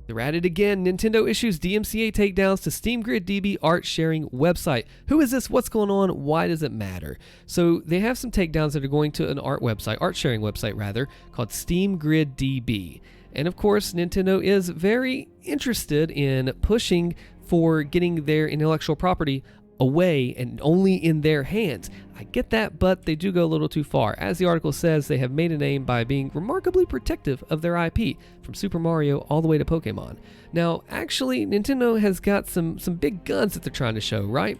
They're at it again. Nintendo issues DMCA takedowns to SteamGridDB art sharing website. Who is this? What's going on? Why does it matter? So they have some takedowns that are going to an art sharing website rather, called SteamGridDB. And of course, Nintendo is very interested in pushing for getting their intellectual property away and only in their hands. I get that, but they do go a little too far. As the article says, they have made a name by being remarkably protective of their IP, from Super Mario all the way to Pokemon. Now, actually, Nintendo has got some big guns that they're trying to show, right?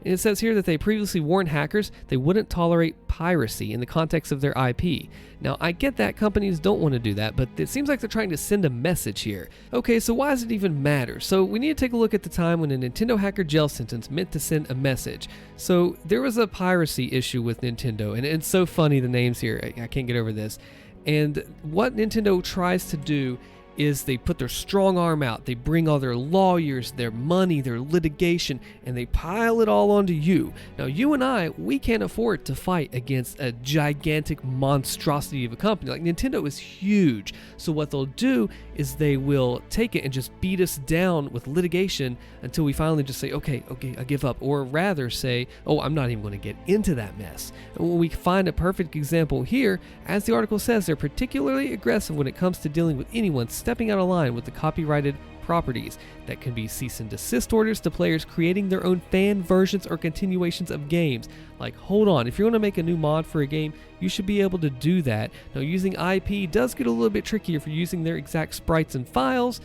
And it says here that they previously warned hackers they wouldn't tolerate piracy in the context of their IP. Now, I get that companies don't want to do that, but it seems like they're trying to send a message here. Okay, so why does it even matter? So we need to take a look at the time when a Nintendo hacker jail sentence meant to send a message. So there was a piracy issue with Nintendo, and it's so funny, the names here, I can't get over this. And what Nintendo tries to do is they put their strong arm out, they bring all their lawyers, their money, their litigation, and they pile it all onto you. Now, you and I, we can't afford to fight against a gigantic monstrosity of a company. Like, Nintendo is huge, so what they'll do is they will take it and just beat us down with litigation until we finally just say, okay, I give up, or rather say, oh, I'm not even going to get into that mess. And when we find a perfect example here, as the article says, they're particularly aggressive when it comes to dealing with anyone stepping out of line with the copyrighted properties. That can be cease and desist orders to players creating their own fan versions or continuations of games. Like, hold on, if you want to make a new mod for a game, you should be able to do that. Now, using IP does get a little bit trickier for using their exact sprites and files.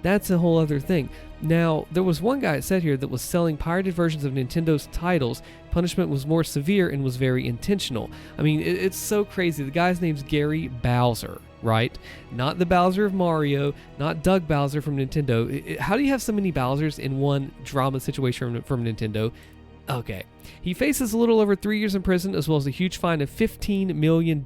That's a whole other thing. Now, there was one guy, it said here, that was selling pirated versions of Nintendo's titles. Punishment was more severe and was very intentional. I mean, it's so crazy. The guy's name's Gary Bowser, right? Not the Bowser of Mario, not Doug Bowser from Nintendo. How do you have so many Bowsers in one drama situation from Nintendo? Okay. He faces a little over 3 years in prison, as well as a huge fine of $15 million.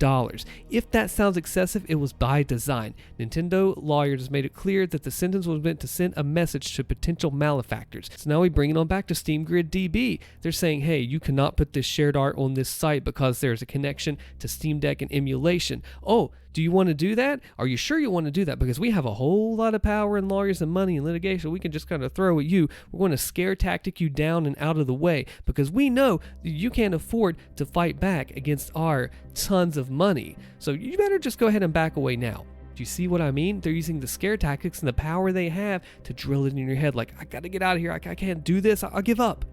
If that sounds excessive, it was by design. Nintendo lawyers made it clear that the sentence was meant to send a message to potential malefactors. So now we bring it on back to SteamGridDB. They're saying, hey, you cannot put this shared art on this site because there's a connection to Steam Deck and emulation. Oh, do you want to do that? Are you sure you want to do that? Because we have a whole lot of power and lawyers and money and litigation we can just kind of throw at you. We're going to scare tactic you down and out of the way because we know that you can't afford to fight back against our tons of money. So you better just go ahead and back away now. Do you see what I mean? They're using the scare tactics and the power they have to drill it in your head like, I got to get out of here. I can't do this. I'll give up.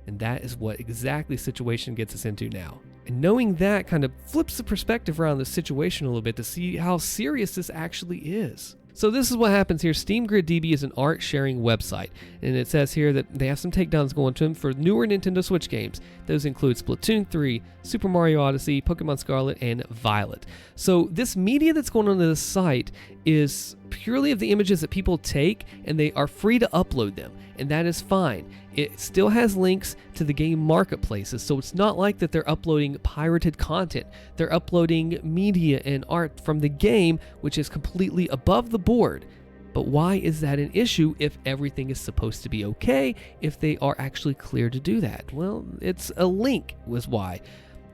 And that is what exactly the situation gets us into now. And knowing that kind of flips the perspective around the situation a little bit to see how serious this actually is. So this is what happens here. SteamGridDB is an art sharing website, and it says here that they have some takedowns going to them for newer Nintendo Switch games. Those include Splatoon 3, Super Mario Odyssey, Pokemon Scarlet, and Violet. So this media that's going on this site is purely of the images that people take, and they are free to upload them, and that is fine. It still has links to the game marketplaces, so it's not like that they're uploading pirated content. They're uploading media and art from the game, which is completely above the board. But why is that an issue if everything is supposed to be okay, if they are actually clear to do that? Well, it's a link was why.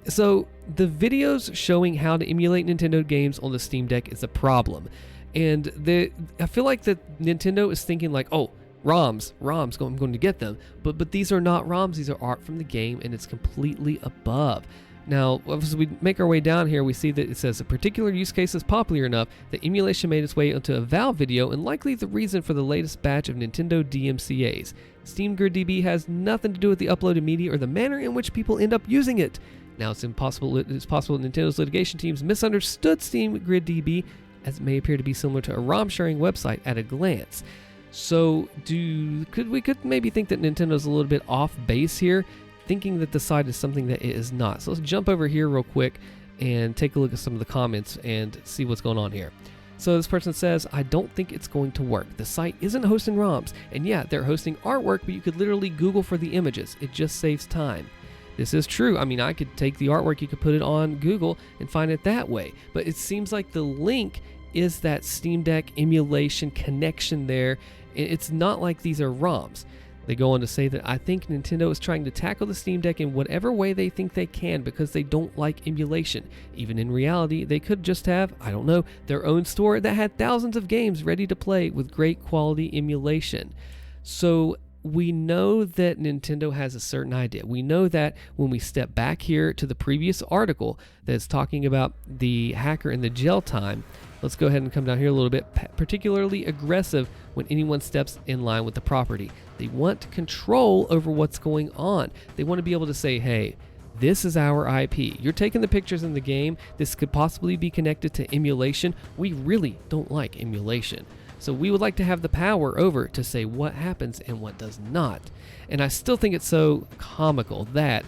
So the videos showing how to emulate Nintendo games on the Steam Deck is a problem. And I feel like that Nintendo is thinking like, oh, ROMs, I'm going to get them. But these are not ROMs, these are art from the game, and it's completely above. Now, as we make our way down here, we see that it says a particular use case is popular enough that emulation made its way into a Valve video and likely the reason for the latest batch of Nintendo DMCAs. SteamGridDB has nothing to do with the uploaded media or the manner in which people end up using it. Now, it's possible that Nintendo's litigation teams misunderstood SteamGridDB, as it may appear to be similar to a ROM sharing website at a glance. So could we maybe think that Nintendo's a little bit off base here, thinking that the site is something that it is not. So let's jump over here real quick and take a look at some of the comments and see what's going on here. So this person says, I don't think it's going to work. The site isn't hosting ROMs, and yeah, they're hosting artwork, but you could literally Google for the images. It just saves time. This is true. I mean, I could take the artwork, you could put it on Google and find it that way. But it seems like the link is that Steam Deck emulation connection there. It's not like these are ROMs. They go on to say that I think Nintendo is trying to tackle the Steam Deck in whatever way they think they can because they don't like emulation. Even in reality, they could just have, I don't know, their own store that had thousands of games ready to play with great quality emulation. So we know that Nintendo has a certain idea. We know that when we step back here to the previous article that's talking about the hacker and the jail time, let's go ahead and come down here a little bit. Particularly aggressive when anyone steps in line with the property. They want control over what's going on. They want to be able to say, hey, this is our IP. You're taking the pictures in the game. This could possibly be connected to emulation. We really don't like emulation. So we would like to have the power over to say what happens and what does not. And I still think it's so comical that,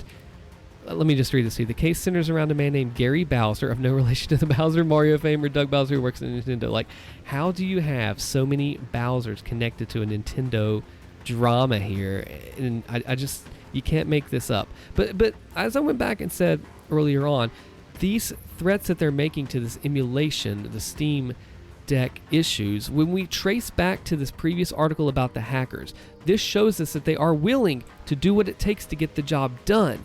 let me just read this to you. The case centers around a man named Gary Bowser, of no relation to the Bowser Mario famer Doug Bowser who works at Nintendo. Like, how do you have so many Bowsers connected to a Nintendo drama here? And I just, you can't make this up. But as I went back and said earlier on, these threats that they're making to this emulation, the Steam Deck issues, when we trace back to this previous article about the hackers, this shows us that they are willing to do what it takes to get the job done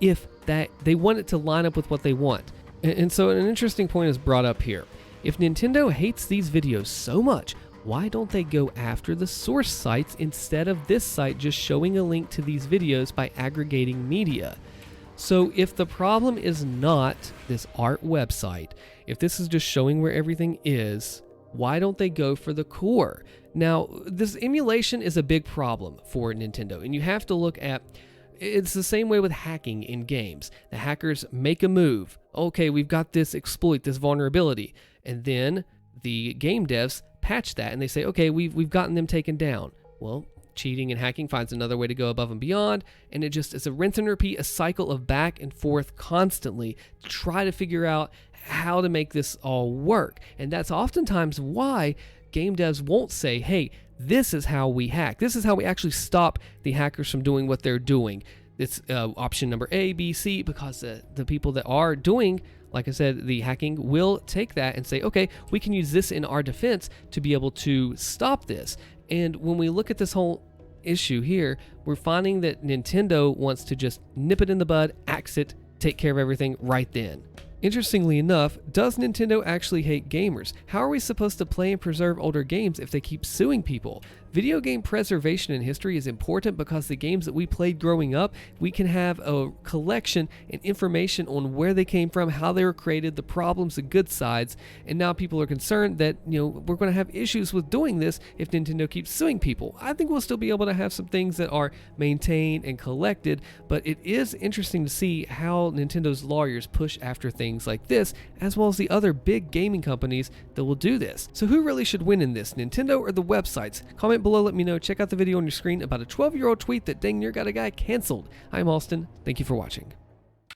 if that they want it to line up with what they want. And so an interesting point is brought up here. If Nintendo hates these videos so much, why don't they go after the source sites instead of this site just showing a link to these videos by aggregating media? So if the problem is not this art website, if this is just showing where everything is, why don't they go for the core? Now, this emulation is a big problem for Nintendo, and you have to look at, it's the same way with hacking in games. The hackers make a move. Okay, we've got this exploit, this vulnerability, and then the game devs patch that and they say, okay, we've gotten them taken down. Well, cheating and hacking finds another way to go above and beyond, and it just is a rinse and repeat, a cycle of back and forth constantly to try to figure out how to make this all work. And that's oftentimes why game devs won't say, hey, this is how we hack. This is how we actually stop the hackers from doing what they're doing. It's option number A, B, C, because the people that are doing, like I said, the hacking will take that and say, okay, we can use this in our defense to be able to stop this. And when we look at this whole issue here, we're finding that Nintendo wants to just nip it in the bud, axe it, take care of everything right then. Interestingly enough, does Nintendo actually hate gamers? How are we supposed to play and preserve older games if they keep suing people? Video game preservation in history is important because the games that we played growing up, we can have a collection and information on where they came from, how they were created, the problems, the good sides, and now people are concerned that, we're going to have issues with doing this if Nintendo keeps suing people. I think we'll still be able to have some things that are maintained and collected, but it is interesting to see how Nintendo's lawyers push after things like this, as well as the other big gaming companies that will do this. So who really should win in this, Nintendo or the websites? Comment below, let me know. Check out the video on your screen about a 12-year-old tweet that dang near got a guy canceled. I'm Alston. Thank you for watching.